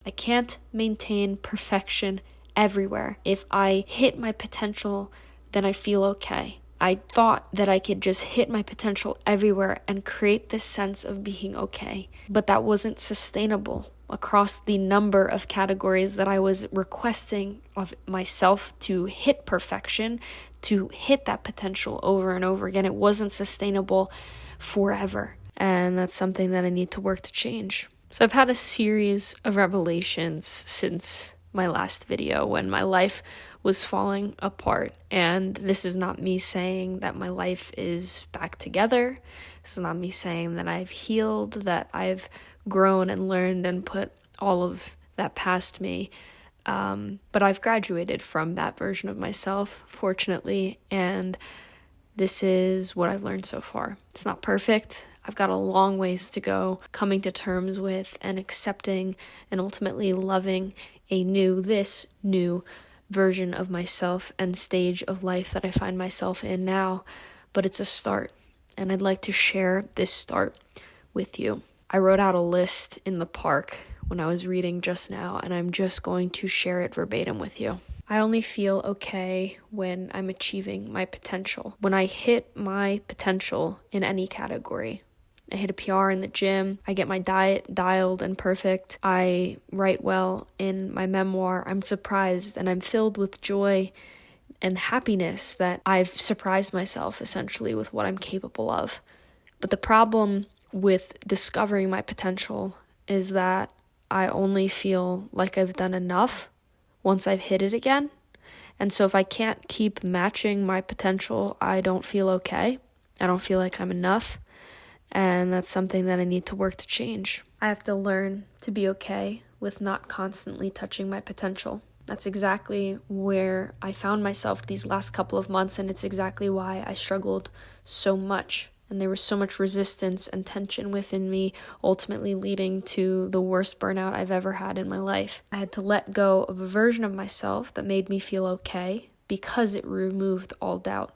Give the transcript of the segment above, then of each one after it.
I can't maintain perfection everywhere. If I hit my potential, then I feel okay. I thought that I could just hit my potential everywhere and create this sense of being okay. But that wasn't sustainable across the number of categories that I was requesting of myself to hit perfection, to hit that potential over and over again. It wasn't sustainable forever. And that's something that I need to work to change. So I've had a series of revelations since my last video when my life was falling apart. And this is not me saying that my life is back together. This is not me saying that I've healed, that I've grown and learned and put all of that past me. But I've graduated from that version of myself, fortunately, and this is what I've learned so far. It's not perfect. I've got a long ways to go coming to terms with and accepting and ultimately loving this new version of myself and stage of life that I find myself in now. But it's a start, and I'd like to share this start with you. I wrote out a list in the park when I was reading just now, and I'm just going to share it verbatim with you. I only feel okay when I'm achieving my potential. When I hit my potential in any category, I hit a PR in the gym, I get my diet dialed and perfect, I write well in my memoir, I'm surprised and I'm filled with joy and happiness that I've surprised myself essentially with what I'm capable of. But the problem with discovering my potential is that I only feel like I've done enough once I've hit it again. And so if I can't keep matching my potential, I don't feel okay. I don't feel like I'm enough. And that's something that I need to work to change. I have to learn to be okay with not constantly touching my potential. That's exactly where I found myself these last couple of months, and it's exactly why I struggled so much. And there was so much resistance and tension within me, ultimately leading to the worst burnout I've ever had in my life. I had to let go of a version of myself that made me feel okay because it removed all doubt.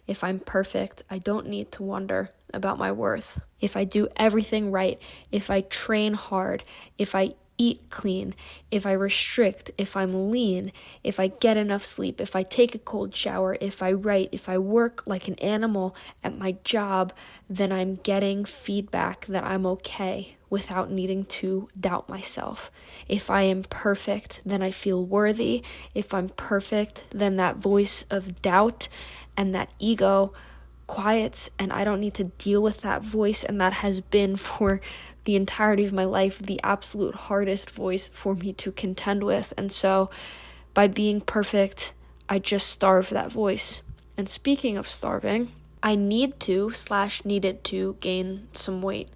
If I'm perfect, I don't need to wonder about my worth. If I do everything right, if I train hard, if I eat clean, if I restrict, if I'm lean, if I get enough sleep, if I take a cold shower, if I write, if I work like an animal at my job, then I'm getting feedback that I'm okay without needing to doubt myself. If I am perfect, then I feel worthy. If I'm perfect, then that voice of doubt and that ego quiets, and I don't need to deal with that voice, and that has been for the entirety of my life the absolute hardest voice for me to contend with. And so by being perfect, I just starve that voice. And speaking of starving, I needed to gain some weight.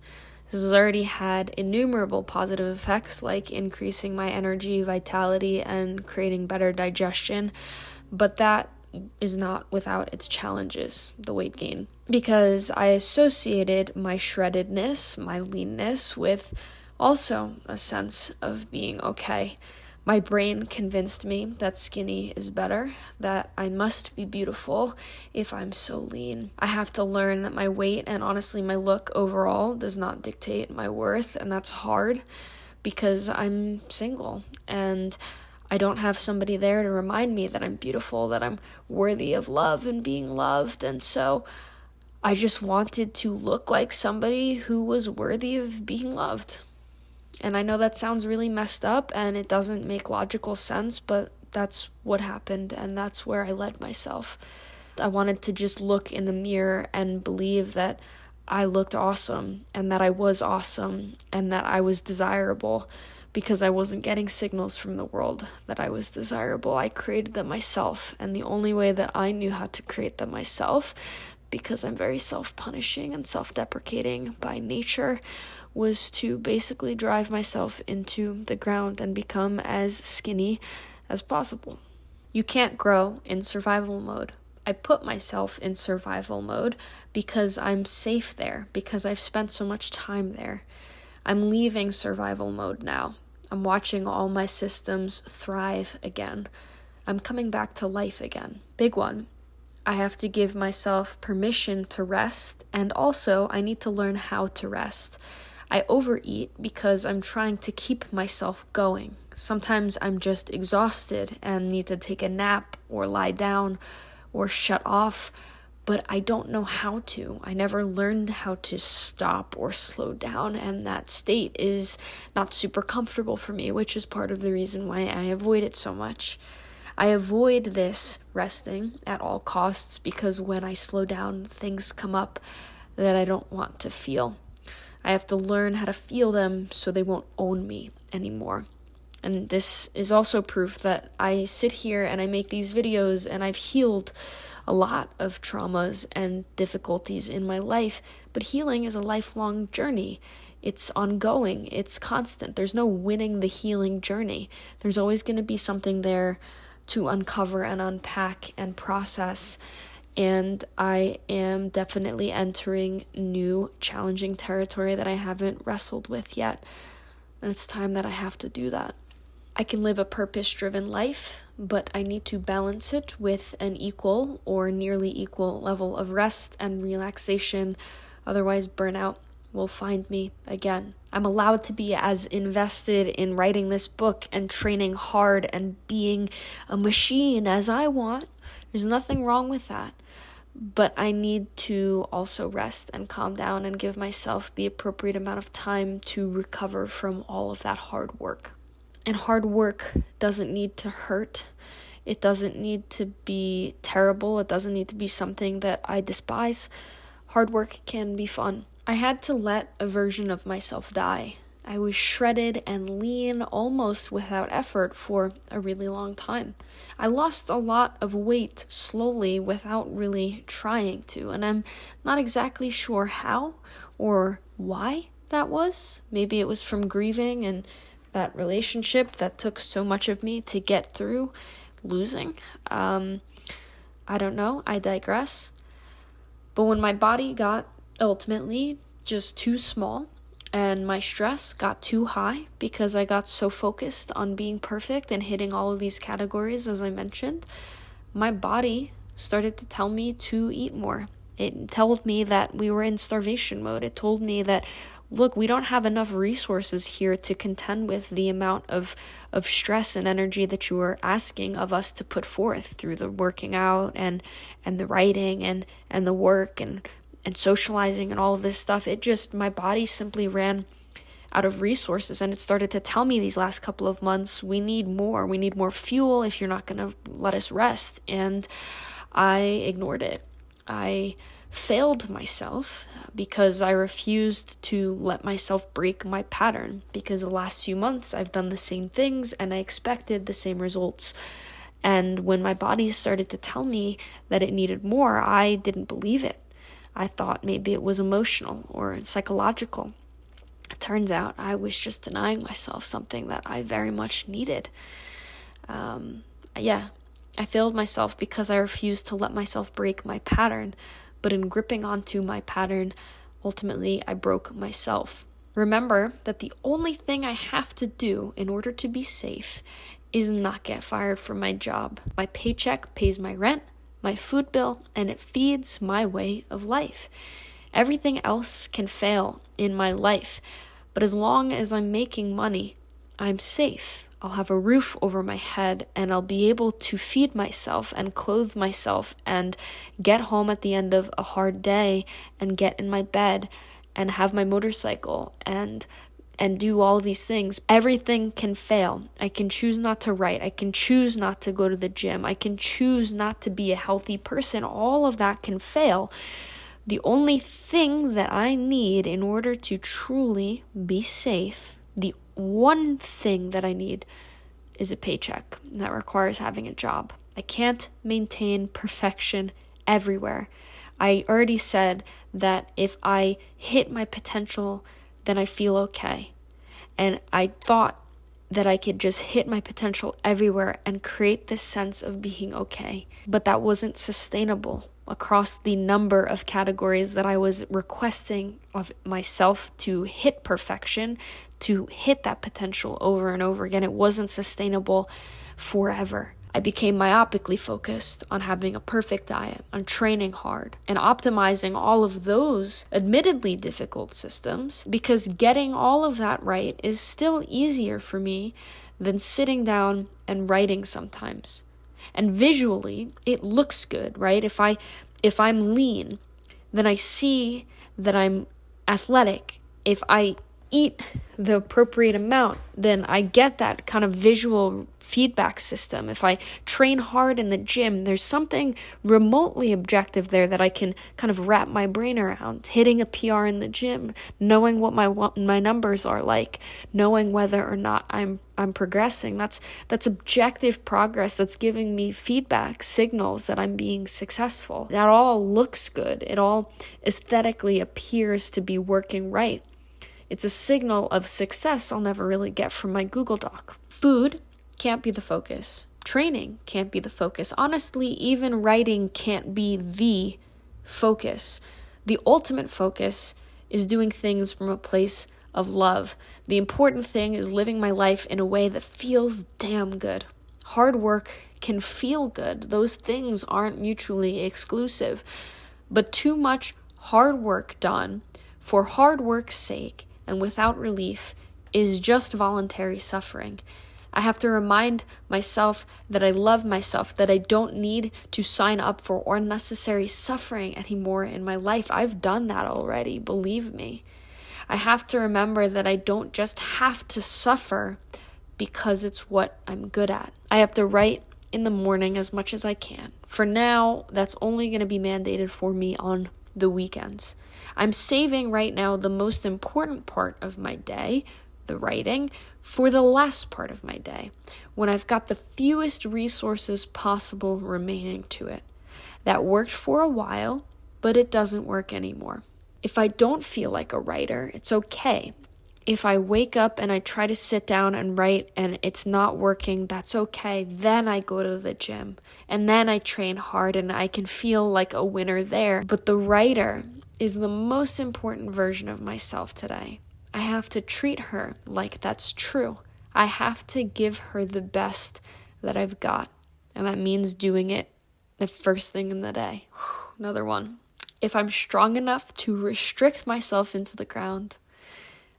This has already had innumerable positive effects like increasing my energy, vitality, and creating better digestion, but that is not without its challenges, the weight gain, because I associated my shreddedness, my leanness, with also a sense of being okay. My brain convinced me that skinny is better, that I must be beautiful if I'm so lean. I have to learn that my weight and honestly my look overall does not dictate my worth, and that's hard because I'm single and I don't have somebody there to remind me that I'm beautiful, that I'm worthy of love and being loved. And so I just wanted to look like somebody who was worthy of being loved. And I know that sounds really messed up and it doesn't make logical sense, but that's what happened and that's where I led myself. I wanted to just look in the mirror and believe that I looked awesome and that I was awesome and that I was desirable. Because I wasn't getting signals from the world that I was desirable. I created them myself, and the only way that I knew how to create them myself, because I'm very self-punishing and self-deprecating by nature, was to basically drive myself into the ground and become as skinny as possible. You can't grow in survival mode. I put myself in survival mode because I'm safe there, because I've spent so much time there. I'm leaving survival mode now. I'm watching all my systems thrive again. I'm coming back to life again. Big one. I have to give myself permission to rest, and also I need to learn how to rest. I overeat because I'm trying to keep myself going. Sometimes I'm just exhausted and need to take a nap or lie down or shut off, but I don't know how to. I never learned how to stop or slow down, and that state is not super comfortable for me, which is part of the reason why I avoid it so much. I avoid this resting at all costs because when I slow down, things come up that I don't want to feel. I have to learn how to feel them so they won't own me anymore. And this is also proof that I sit here and I make these videos and I've healed a lot of traumas and difficulties in my life, but healing is a lifelong journey. It's ongoing, it's constant. There's no winning the healing journey. There's always going to be something there to uncover and unpack and process. And I am definitely entering new challenging territory that I haven't wrestled with yet. And it's time that I have to do that. I can live a purpose-driven life, but I need to balance it with an equal or nearly equal level of rest and relaxation. Otherwise, burnout will find me again. I'm allowed to be as invested in writing this book and training hard and being a machine as I want. There's nothing wrong with that. But I need to also rest and calm down and give myself the appropriate amount of time to recover from all of that hard work. And hard work doesn't need to hurt. It doesn't need to be terrible. It doesn't need to be something that I despise. Hard work can be fun. I had to let a version of myself die. I was shredded and lean almost without effort for a really long time. I lost a lot of weight slowly without really trying to, and I'm not exactly sure how or why that was. Maybe it was from grieving and that relationship that took so much of me to get through losing. I don't know. I digress. But when my body got ultimately just too small and my stress got too high because I got so focused on being perfect and hitting all of these categories, as I mentioned, my body started to tell me to eat more. It told me that we were in starvation mode. It told me that, look, we don't have enough resources here to contend with the amount of stress and energy that you are asking of us to put forth through the working out and the writing and the work and socializing and all of this stuff. My body simply ran out of resources, and it started to tell me these last couple of months, we need more fuel if you're not going to let us rest. And I ignored it. I failed myself because I refused to let myself break my pattern, because the last few months I've done the same things and I expected the same results. And when my body started to tell me that it needed more, I didn't believe it. I thought maybe it was emotional or psychological. It turns out I was just denying myself something that I very much needed. I failed myself because I refused to let myself break my pattern. But in gripping onto my pattern, ultimately I broke myself. Remember that the only thing I have to do in order to be safe is not get fired from my job. My paycheck pays my rent, my food bill, and it feeds my way of life. Everything else can fail in my life, but as long as I'm making money, I'm safe. I'll have a roof over my head, and I'll be able to feed myself and clothe myself and get home at the end of a hard day and get in my bed and have my motorcycle and do all of these things. Everything can fail. I can choose not to write. I can choose not to go to the gym. I can choose not to be a healthy person. All of that can fail. The only thing that I need in order to truly be safe, the one thing that I need, is a paycheck. And that requires having a job. I can't maintain perfection everywhere. I already said that if I hit my potential, then I feel okay. And I thought that I could just hit my potential everywhere and create this sense of being okay. But that wasn't sustainable across the number of categories that I was requesting of myself to hit perfection, to hit that potential over and over again. It wasn't sustainable forever. I became myopically focused on having a perfect diet, on training hard, and optimizing all of those admittedly difficult systems, because getting all of that right is still easier for me than sitting down and writing sometimes. And visually, it looks good, right? If I'm lean, then I see that I'm athletic. If I eat the appropriate amount, then I get that kind of visual feedback system. If I train hard in the gym, there's something remotely objective there that I can kind of wrap my brain around. Hitting a PR in the gym, knowing what my numbers are like, knowing whether or not I'm progressing. That's objective progress that's giving me feedback, signals that I'm being successful. That all looks good. It all aesthetically appears to be working right. It's a signal of success I'll never really get from my Google Doc. Food can't be the focus. Training can't be the focus. Honestly, even writing can't be the focus. The ultimate focus is doing things from a place of love. The important thing is living my life in a way that feels damn good. Hard work can feel good. Those things aren't mutually exclusive. But too much hard work done for hard work's sake and without relief is just voluntary suffering. I have to remind myself that I love myself, that I don't need to sign up for unnecessary suffering anymore in my life. I've done that already, believe me. I have to remember that I don't just have to suffer because it's what I'm good at. I have to write in the morning as much as I can. For now, that's only going to be mandated for me on the weekends. I'm saving right now the most important part of my day, the writing, for the last part of my day, when I've got the fewest resources possible remaining to it. That worked for a while, but it doesn't work anymore. If I don't feel like a writer, it's okay. If I wake up and I try to sit down and write and it's not working, that's okay. Then I go to the gym and then I train hard and I can feel like a winner there. But the writer is the most important version of myself today. I have to treat her like that's true. I have to give her the best that I've got. And that means doing it the first thing in the day. Another one. If I'm strong enough to restrict myself into the ground,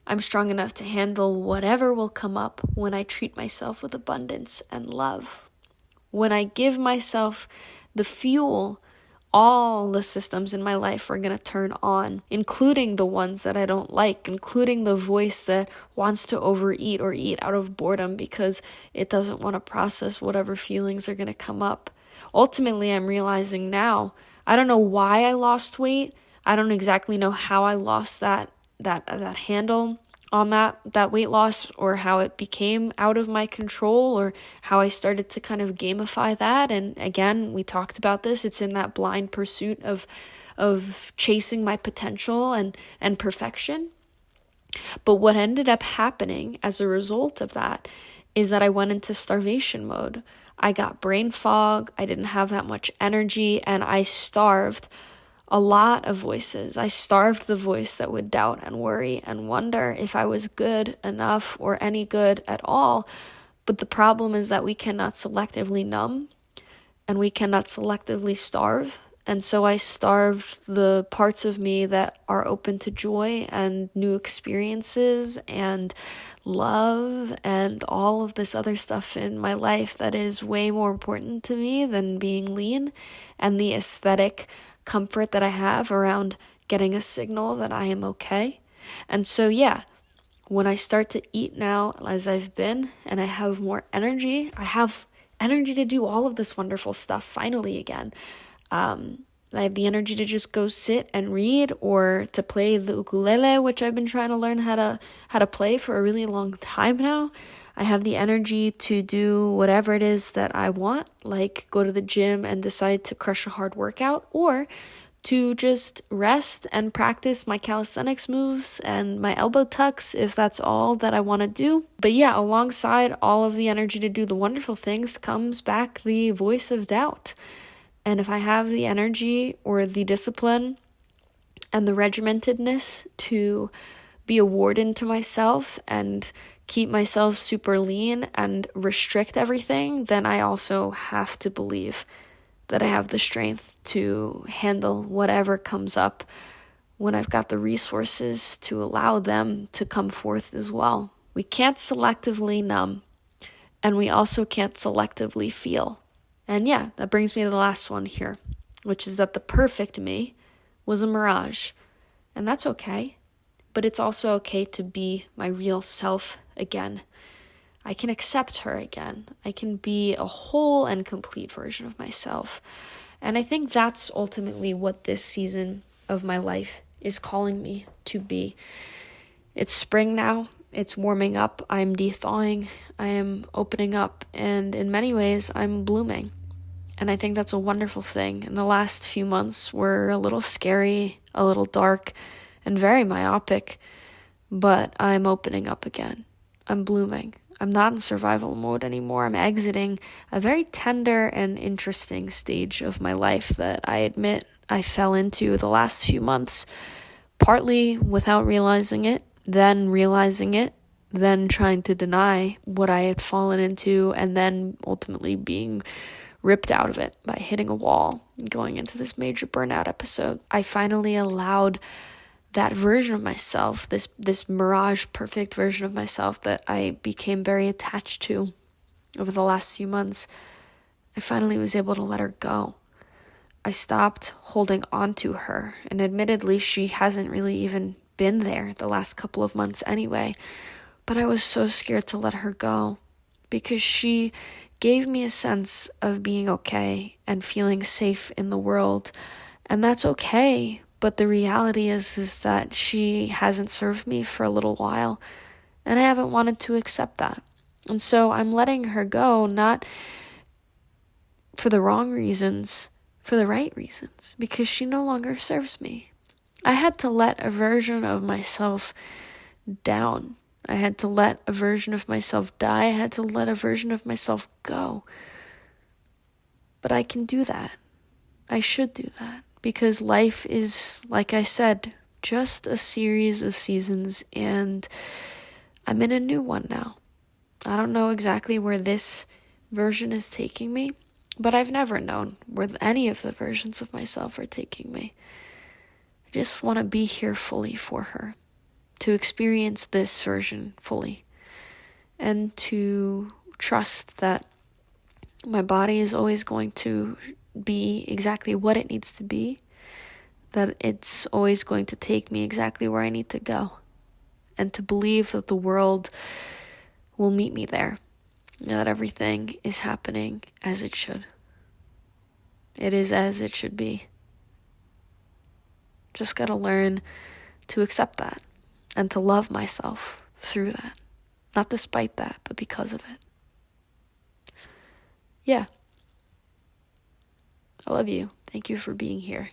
I'm strong enough to handle whatever will come up when I treat myself with abundance and love. When I give myself the fuel, all the systems in my life are going to turn on, including the ones that I don't like, including the voice that wants to overeat or eat out of boredom because it doesn't want to process whatever feelings are going to come up. Ultimately, I'm realizing now, I don't know why I lost weight. I don't exactly know how I lost that handle on that weight loss, or how it became out of my control, or how I started to kind of gamify that. And again, we talked about this. It's in that blind pursuit of chasing my potential and perfection. But what ended up happening as a result of that is that I went into starvation mode. I got brain fog. I didn't have that much energy, and I starved a lot of voices. I starved the voice that would doubt and worry and wonder if I was good enough or any good at all. But the problem is that we cannot selectively numb and we cannot selectively starve. And so I starved the parts of me that are open to joy and new experiences and love and all of this other stuff in my life that is way more important to me than being lean, and the aesthetic comfort that I have around getting a signal that I am okay. And so, yeah, when I start to eat now as I've been and I have more energy, I have energy to do all of this wonderful stuff finally again. I have the energy to just go sit and read, or to play the ukulele, which I've been trying to learn how to play for a really long time now. I have the energy to do whatever it is that I want, like go to the gym and decide to crush a hard workout, or to just rest and practice my calisthenics moves and my elbow tucks if that's all that I want to do. But yeah, alongside all of the energy to do the wonderful things comes back the voice of doubt. And if I have the energy or the discipline and the regimentedness to be a warden to myself and keep myself super lean and restrict everything, then I also have to believe that I have the strength to handle whatever comes up when I've got the resources to allow them to come forth as well. We can't selectively numb, and we also can't selectively feel. And yeah, that brings me to the last one here, which is that the perfect me was a mirage. And that's okay, but it's also okay to be my real self again. I can accept her again. I can be a whole and complete version of myself. And I think that's ultimately what this season of my life is calling me to be. It's spring now. It's warming up. I'm de-thawing. I am opening up. And in many ways, I'm blooming. And I think that's a wonderful thing. And the last few months were a little scary, a little dark, and very myopic. But I'm opening up again. I'm blooming. I'm not in survival mode anymore. I'm exiting a very tender and interesting stage of my life that I admit I fell into the last few months, partly without realizing it, then realizing it, then trying to deny what I had fallen into, and then ultimately being ripped out of it by hitting a wall and going into this major burnout episode. I finally allowed that version of myself, this mirage perfect version of myself that I became very attached to over the last few months, I finally was able to let her go. I stopped holding on to her, and admittedly she hasn't really even been there the last couple of months anyway, but I was so scared to let her go because she gave me a sense of being okay and feeling safe in the world, and that's okay. But the reality is that she hasn't served me for a little while, and I haven't wanted to accept that. And so I'm letting her go, not for the wrong reasons, for the right reasons, because she no longer serves me. I had to let a version of myself down. I had to let a version of myself die. I had to let a version of myself go. But I can do that. I should do that. Because life is, like I said, just a series of seasons, and I'm in a new one now. I don't know exactly where this version is taking me, but I've never known where any of the versions of myself are taking me. I just want to be here fully for her, to experience this version fully, and to trust that my body is always going to be exactly what it needs to be, that it's always going to take me exactly where I need to go, and to believe that the world will meet me there, and that everything is happening as it should. It is as it should be. Just gotta learn to accept that and to love myself through that. Not despite that, but because of it. Yeah. I love you. Thank you for being here.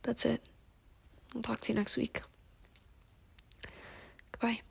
That's it. I'll talk to you next week. Goodbye.